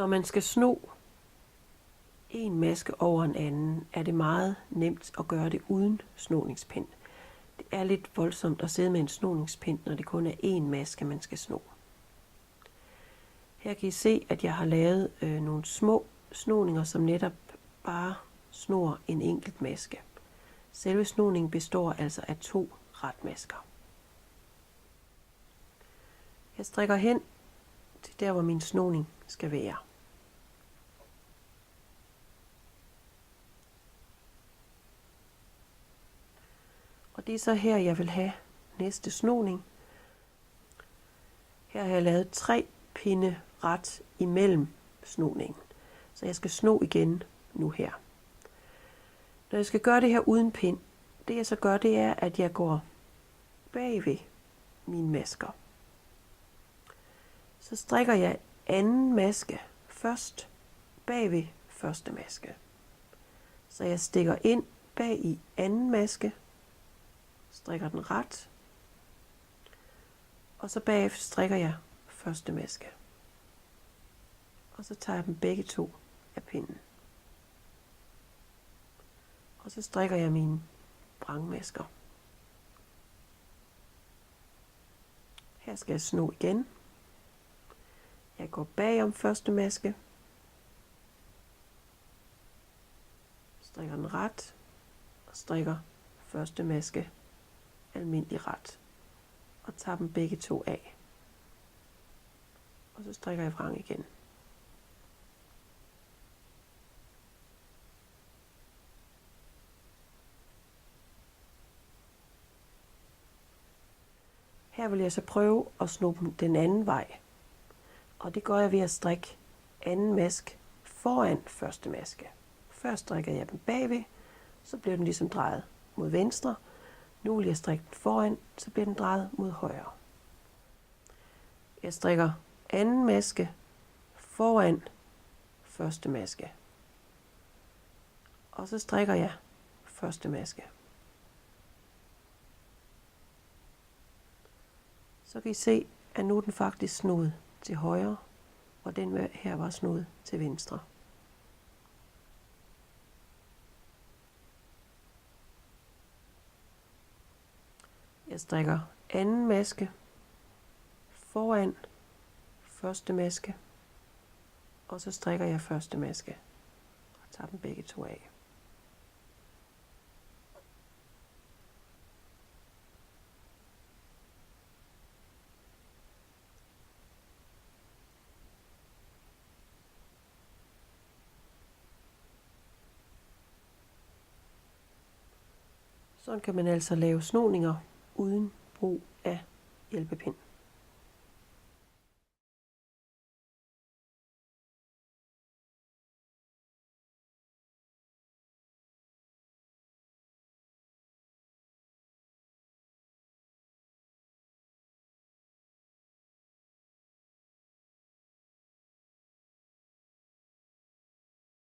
Når man skal sno en maske over en anden, er det meget nemt at gøre det uden snoningspind. Det er lidt voldsomt at sidde med en snoningspind, når det kun er én maske, man skal sno. Her kan I se, at jeg har lavet nogle små snoninger, som netop bare snor en enkelt maske. Selve snoningen består altså af 2 retmasker. Jeg strikker hen til der, hvor min snoning skal være. Og det er så her, jeg vil have næste snoning. Her har jeg lavet 3 pinde ret imellem snoningen. Så jeg skal sno igen nu her. Når jeg skal gøre det her uden pind, det jeg så gør, det er, at jeg går bagved mine masker. Så strikker jeg anden maske først bagved første maske. Så jeg stikker ind bag i anden maske, strikker den ret, og så bagefter strikker jeg første maske. Og så tager jeg dem begge 2 af pinden. Og så strikker jeg mine vrangmasker. Her skal jeg sno igen. Jeg går bag om første maske, strikker den ret og strikker første maske almindelig ret og tager dem begge 2 af. Og så strikker jeg vrang igen. Her vil jeg så prøve at sno dem den anden vej. Og det gør jeg ved at strikke anden maske foran første maske. Først strikker jeg dem bagved, så bliver den ligesom drejet mod venstre. Nu vil jeg strikke den foran, så bliver den drejet mod højre. Jeg strikker anden maske foran første maske. Og så strikker jeg første maske. Så kan I se, at nu er den faktisk snoet til højre, og den her var snoet til venstre. Jeg strikker anden maske foran første maske, og så strikker jeg første maske og tager dem begge 2 af. Sådan kan man altså lave snoninger uden brug af hjælpepind.